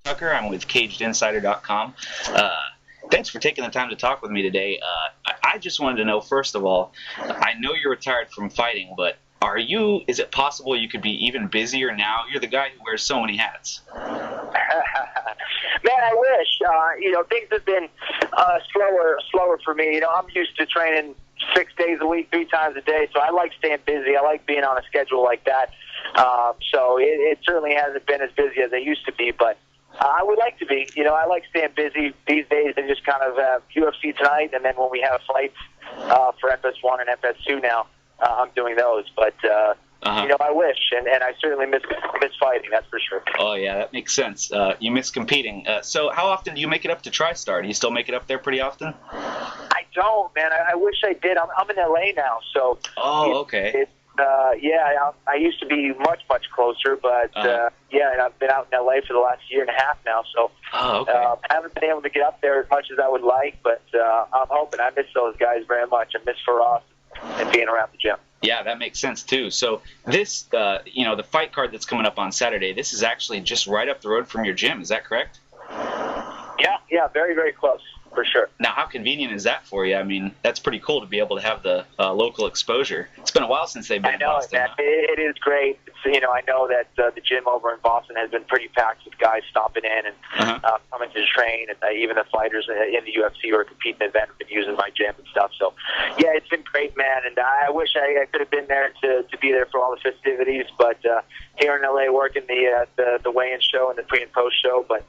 Tucker. I'm with CagedInsider.com. Thanks for taking the time to talk with me today. I just wanted to know, first of all, I know you're retired from fighting, but is it possible you could be even busier now? You're the guy who wears so many hats. Man, I wish. Things have been slower for me. I'm used to training 6 days a week, 3 times a day, so I like staying busy. I like being on a schedule like that. So it certainly hasn't been as busy as I used to be, but I would like to be. I like staying busy these days. I just kind of have UFC tonight, and then when we have fights for FS1 and FS2 now, I'm doing those. But, I wish, and I certainly miss fighting, that's for sure. Oh, yeah, that makes sense. You miss competing. So how often do you make it up to TriStar? Do you still make it up there pretty often? I don't, man. I wish I did. I'm in L.A. now, so... Oh, okay. I used to be much closer, but and I've been out in LA for the last year and a half now, so I haven't been able to get up there as much as I would like, but I'm hoping. I miss those guys very much. I miss Faraz and being around the gym. Yeah, that makes sense too. So this, the fight card that's coming up on Saturday, this is actually just right up the road from your gym. Is that correct? Yeah, very, very close. For sure. Now, how convenient is that for you? I mean, that's pretty cool to be able to have the local exposure. It's been a while since they've been in Boston. I know, it is great. I know that the gym over in Boston has been pretty packed with guys stopping in and coming to train, and even the fighters in the UFC who are competing in the event have been using my gym and stuff. So, yeah, it's been great, man, and I wish I could have been there to be there for all the festivities, but here in LA working the weigh-in show and the pre- and post show, but...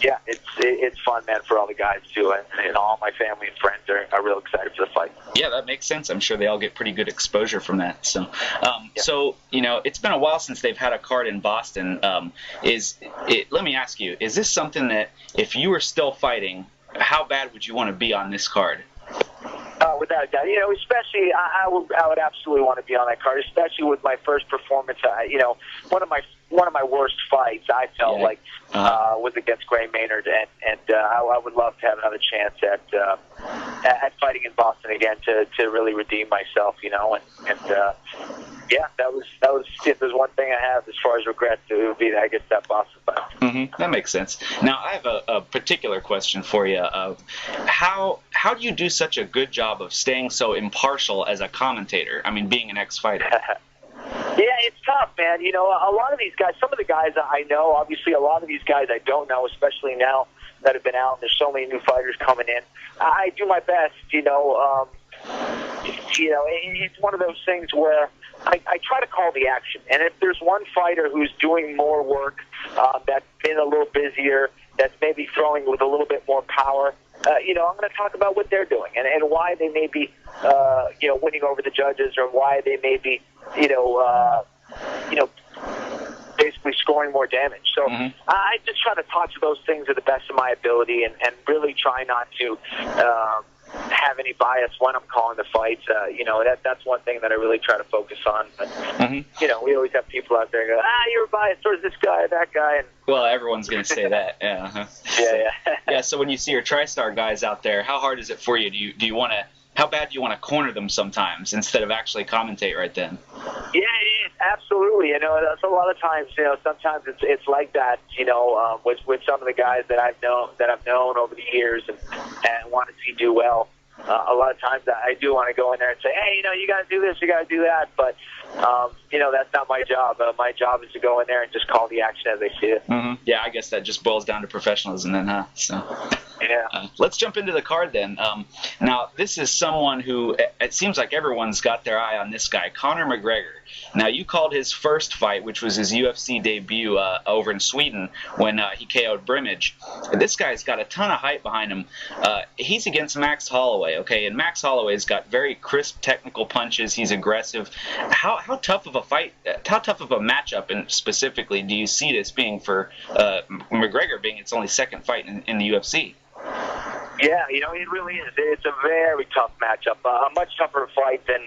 yeah, it's fun, man, for all the guys, too, and all my family and friends are real excited for the fight. Yeah, that makes sense. I'm sure they all get pretty good exposure from that. So, So, it's been a while since they've had a card in Boston. Let me ask you, is this something that, if you were still fighting, how bad would you want to be on this card? Without a doubt, especially I would absolutely want to be on that card, especially with my first performance. One of my worst fights I felt like was against Gray Maynard, and I would love to have another chance at fighting in Boston again to really redeem myself, yeah, that was if there's one thing I have as far as regrets, it would be that Boston fight. Mm-hmm. That makes sense. Now I have a particular question for you. How do you do such a good job of staying so impartial as a commentator? I mean, being an ex-fighter. Yeah, it's tough, man. A lot of these guys, some of the guys I know, obviously a lot of these guys I don't know, especially now that have been out and there's so many new fighters coming in. I do my best, it's one of those things where I try to call the action. And if there's one fighter who's doing more work, that's been a little busier, that's maybe throwing with a little bit more power, I'm going to talk about what they're doing and why they may be, winning over the judges, or why they may be, basically scoring more damage. So I just try to talk to those things to the best of my ability, and really try not to have any bias when I'm calling the fights. That's one thing that I really try to focus on. But, we always have people out there go, you're biased towards this guy, that guy. And, well, everyone's going to say that. Yeah. Yeah. So when you see your TriStar guys out there, how hard is it for you? Do you want to? How bad do you want to corner them sometimes instead of actually commentate right then? Yeah, absolutely. That's a lot of times. Sometimes it's like that. With some of the guys that I've known over the years and want to see do well. A lot of times I do want to go in there and say, hey, you got to do this, you got to do that. But, that's not my job. My job is to go in there and just call the action as I see it. Mm-hmm. Yeah, I guess that just boils down to professionalism then, huh? So. Yeah. Let's jump into the card then. Now, this is someone who, it seems like everyone's got their eye on this guy, Conor McGregor. Now, you called his first fight, which was his UFC debut over in Sweden when he KO'd Brimage. This guy's got a ton of hype behind him. He's against Max Holloway, okay? And Max Holloway's got very crisp technical punches. He's aggressive. How tough of a fight, how tough of a matchup, and specifically, do you see this being for McGregor being its only second fight in the UFC? Yeah, it really is. It's a very tough matchup, a much tougher fight than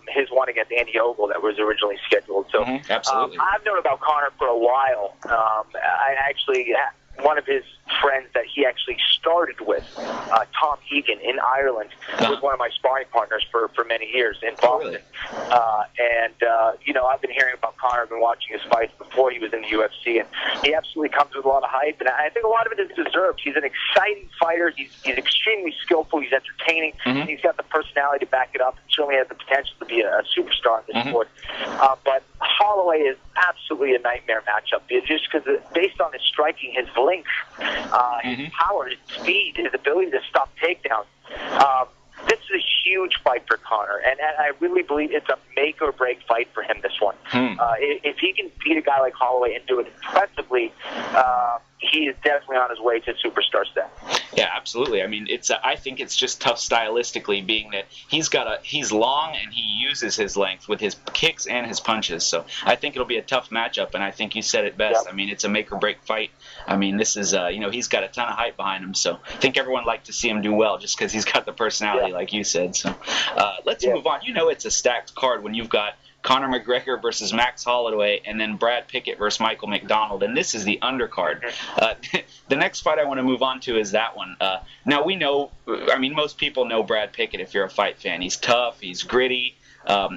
his one against Andy Ogle that was originally scheduled. So, absolutely. I've known about Conor for a while. I actually one of his friends that he actually started with, Tom Egan in Ireland, was one of my sparring partners for many years in Boston. I've been hearing about Conor. I've been watching his fights before he was in the UFC, and he absolutely comes with a lot of hype, and I think a lot of it is deserved. He's an exciting fighter. He's extremely skillful. He's entertaining. Mm-hmm. He's got the personality to back it up, and certainly has the potential to be a superstar in this sport. But Holloway is absolutely a nightmare matchup, just because based on his striking, his length, his power, his speed, his ability to stop takedowns. This is a huge fight for Conor, and I really believe it's a make-or-break fight for him, this one. If he can beat a guy like Holloway and do it impressively, he is definitely on his way to superstar status. Yeah, absolutely. I mean, I think it's just tough stylistically, being that he's long and he uses his length with his kicks and his punches. So I think it'll be a tough matchup, and I think you said it best. Yep. I mean, it's a make-or-break fight. I mean, this is he's got a ton of hype behind him, so I think everyone liked to see him do well just because he's got the personality, like you said. So let's move on. It's a stacked card when you've got Conor McGregor versus Max Holloway, and then Brad Pickett versus Michael McDonald, and this is the undercard. The next fight I want to move on to is that one. Now we know, most people know Brad Pickett if you're a fight fan. He's tough, he's gritty,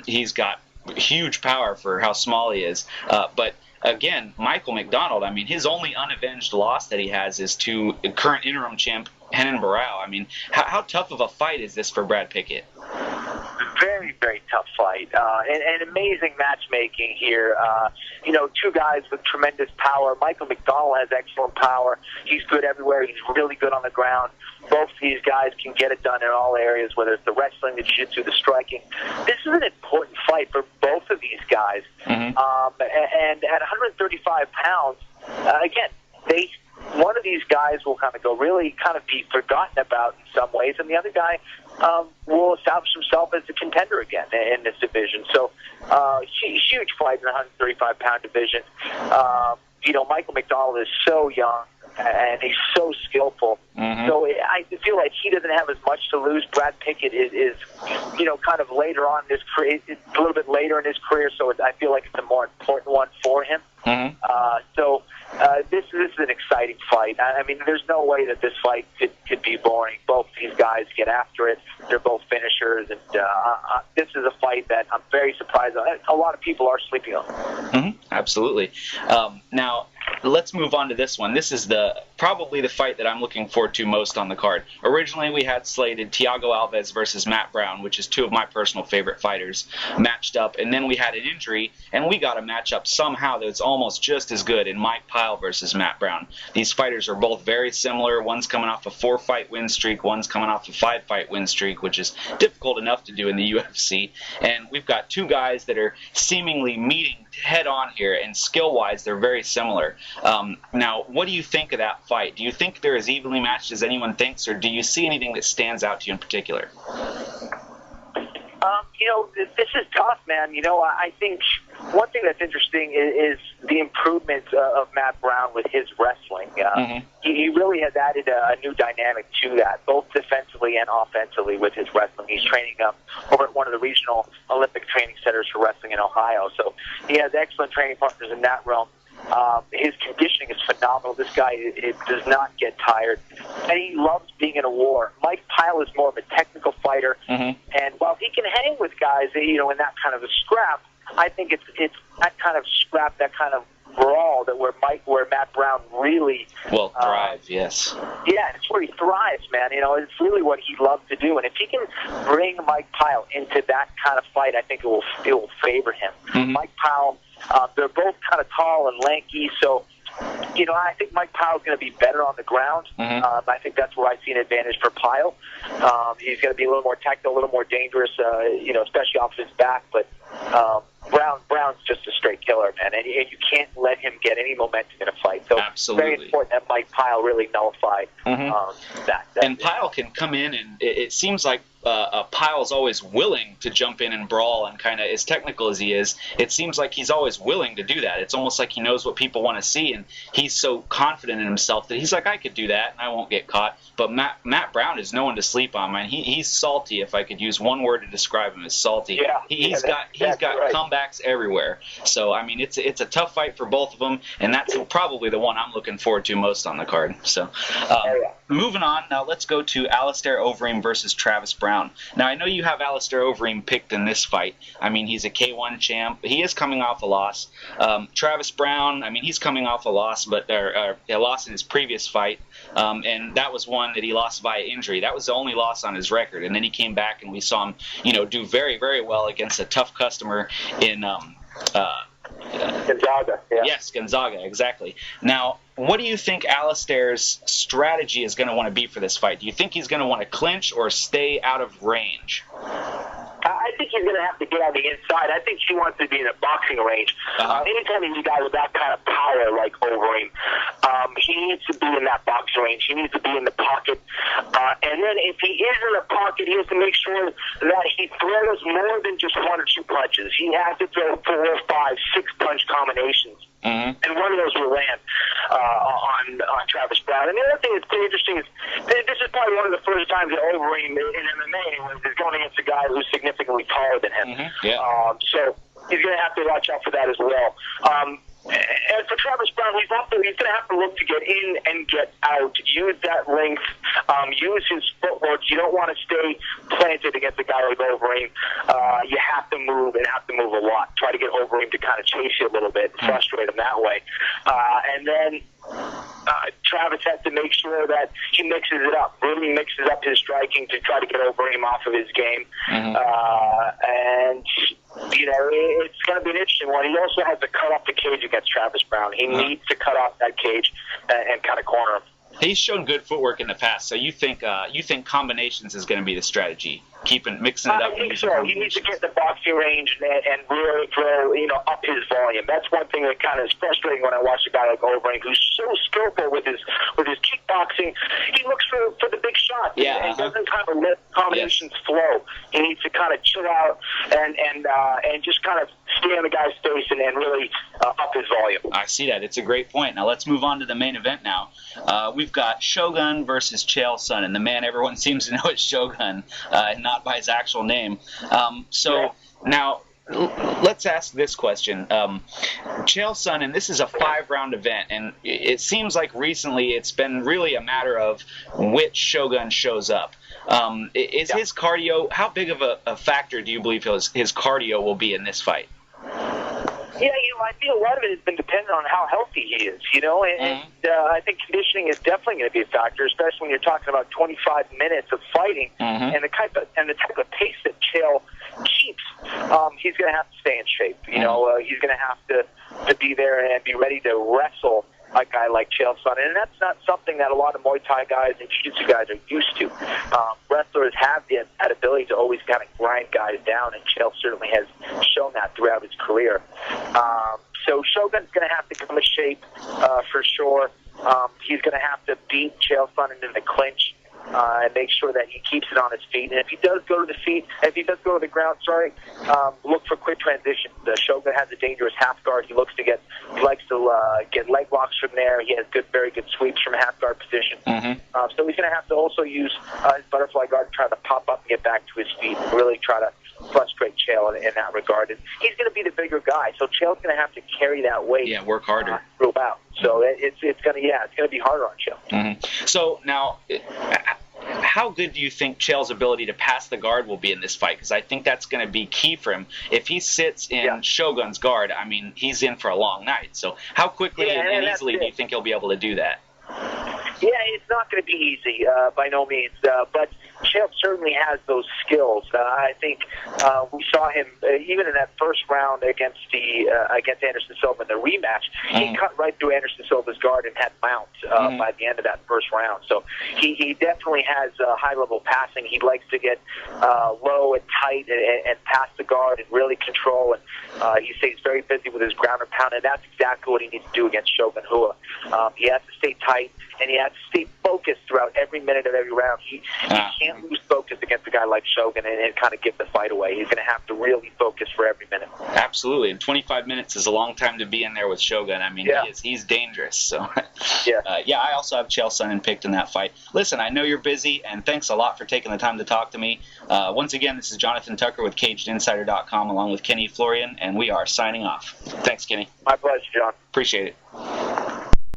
he's got huge power for how small he is. But again, Michael McDonald, his only unavenged loss that he has is to current interim champ Renan Barão. How tough of a fight is this for Brad Pickett? Very, very tough fight, and amazing matchmaking here. Two guys with tremendous power. Michael McDonald has excellent power. He's good everywhere. He's really good on the ground. Both of these guys can get it done in all areas, whether it's the wrestling, the jiu-jitsu, the striking. This is an important fight for both of these guys. And at 135 pounds, again, one of these guys will kind of be forgotten about in some ways, and the other guy will establish himself as a contender again in this division. So, huge fight in the 135-pound division. Michael McDonald is so young, and he's so skillful. So I feel like he doesn't have as much to lose. Brad Pickett is kind of later on in his career, a little bit later in his career, so I feel like it's a more important one for him. This is an exciting fight. There's no way that this fight could be boring. Both these guys get after it. They're both finishers, and this is a fight that I'm very surprised on. A lot of people are sleeping on. Absolutely. Now, let's move on to this one. This is probably the fight that I'm looking forward to most on the card. Originally, we had slated Thiago Alves versus Matt Brown, which is two of my personal favorite fighters, matched up. And then we had an injury, and we got a matchup somehow that's almost just as good in Mike Pyle versus Matt Brown. These fighters are both very similar. One's coming off a 4-fight win streak. One's coming off a 5-fight win streak, which is difficult enough to do in the UFC. And we've got two guys that are seemingly meeting head-on here, and skill-wise, they're very similar. Now, what do you think of that fight? Do you think they're as evenly matched as anyone thinks, or do you see anything that stands out to you in particular? This is tough, man. I think one thing that's interesting is the improvement of Matt Brown with his wrestling. He really has added a new dynamic to that, both defensively and offensively with his wrestling. He's training over at one of the regional Olympic training centers for wrestling in Ohio, so he has excellent training partners in that realm. His conditioning is phenomenal. This guy does not get tired, and he loves being in a war. Mike Pyle is more of a technical fighter, and while he can hang with guys, in that kind of a scrap, I think it's that kind of scrap, that kind of brawl where Matt Brown really thrives. Yes. Yeah, it's where he thrives, man. It's really what he loves to do, and if he can bring Mike Pyle into that kind of fight, I think it will favor him. Mike Pyle. They're both kind of tall and lanky, so I think Mike Pyle's going to be better on the ground. I think that's where I see an advantage for Pyle. He's going to be a little more technical, a little more dangerous, especially off his back. But Brown's just a straight killer, man, and you can't let him get any momentum in a fight. So absolutely. It's very important that Mike Pyle really nullify that. And Pyle can come in, and it seems like Pyle's always willing to jump in and brawl, and kind of as technical as he is, it seems like he's always willing to do that. It's almost like he knows what people want to see, and he's so confident in himself that he's like, I could do that, and I won't get caught. But Matt Brown is no one to sleep on, man. He's salty. If I could use one word to describe him, as salty. He's got right. comebacks everywhere. So it's a tough fight for both of them, and and that's probably the one I'm looking forward to most on the card. So, moving on, now let's go to Alistair Overeem versus Travis Brown. Now, I know you have Alistair Overeem picked in this fight. I mean, he's a K1 champ. He is coming off a loss. Travis Brown, I mean, he's coming off a loss, but a loss in his previous fight, and that was one that he lost via injury. That was the only loss on his record, and then he came back, and we saw him, do very, very well against a tough customer in Gonzaga. Yeah. Yes, Gonzaga, exactly. Now, what do you think Alistair's strategy is going to want to be for this fight? Do you think he's going to want to clinch or stay out of range? I think he's going to have to get on the inside. I think he wants to be in a boxing range. Anytime he's a guy with that kind of power like Overeem, he needs to be in that boxing range. He needs to be in the pocket. And then if he is in the pocket, he has to make sure that he throws more than just 1 or 2 punches. He has to throw 4, 5, 6 punch combinations. And one of those will land on Travis Brown. And the other thing that's pretty interesting is this is probably one of the first times that Overeem in MMA is going against a guy who's significantly taller than him. So he's going to have to watch out for that as well. And for Travis Brown, he's going to have to look to get in and get out, use that length, use his footwork. You don't want to stay planted against a guy like Overeem. You have to move and have to move a lot. Try to get Overeem to kind of chase you a little bit, frustrate him that way. And then Travis has to make sure that he mixes it up, really mixes up his striking to try to get Overeem off of his game. And it's going to be an interesting one. He also has to cut off the cage against Travis Brown. He needs to cut off that cage and kind of corner him. He's shown good footwork in the past, so you think combinations is going to be the strategy, mixing it up. I think so. He needs to get the boxing range and really throw up his volume. That's one thing that kind of is frustrating when I watch a guy like Overeem, who's so skillful with his kickboxing. He looks for the big shot. And doesn't kind of let combinations flow. He needs to kind of chill out and just kind of stay on the guy's face and really up his volume. I see that. It's a great point. Now let's move on to the main event now. We've got Shogun versus Chael Sonnen, and the man everyone seems to know is Shogun, and not by his actual name. Now, let's ask this question. Chael Sonnen, this is a 5-round event, and it seems like recently it's been really a matter of which Shogun shows up. Is his cardio, how big of a factor do you believe his cardio will be in this fight? Yeah, I feel a lot of it has been dependent on how healthy he is, and I think conditioning is definitely going to be a factor, especially when you're talking about 25 minutes of fighting and the type of pace that Chael keeps. He's going to have to stay in shape. He's going to have to be there and be ready to wrestle a guy like Chael Sonnen, and that's not something that a lot of Muay Thai guys and Jiu-Jitsu guys are used to. Wrestlers have that ability to always kind of grind guys down, and Chael certainly has shown that throughout his career. So Shogun's going to have to come in shape for sure. He's going to have to beat Chael Sonnen in the clinch. And make sure that he keeps it on his feet. And if he does go to the ground, look for quick transitions. Shogun has a dangerous half guard. He likes to get leg locks from there. He has very good sweeps from half guard position. So he's going to have to also use his butterfly guard to try to pop up and get back to his feet and really try to frustrate Chael in that regard. And he's going to be the bigger guy, so Chael's going to have to carry that weight. Yeah, work harder. Throughout. So it's going to be harder on Chael. So now, how good do you think Chael's ability to pass the guard will be in this fight? Because I think that's going to be key for him. If he sits in Shogun's guard, I mean, he's in for a long night. So how quickly and easily do you think he'll be able to do that? Yeah, it's not going to be easy by no means, but Chael certainly has those skills. I think we saw him even in that first round against Anderson Silva in the rematch. He cut right through Anderson Silva's guard and had mount by the end of that first round. So he definitely has high level passing. He likes to get low and tight and pass the guard and really control. And he stays very busy with his ground and pound, and that's exactly what he needs to do against Shogun Rua. He has to stay tight, and he has to stay focused throughout every minute of every round. He can't lose focus against a guy like Shogun and kind of give the fight away. He's going to have to really focus for every minute. Absolutely, and 25 minutes is a long time to be in there with Shogun. I mean, he's dangerous. So, I also have Chael Sonnen picked in that fight. Listen, I know you're busy, and thanks a lot for taking the time to talk to me. Once again, this is Jonathan Tucker with CagedInsider.com, along with Kenny Florian, and and we are signing off. Thanks, Kenny. My pleasure, John. Appreciate it.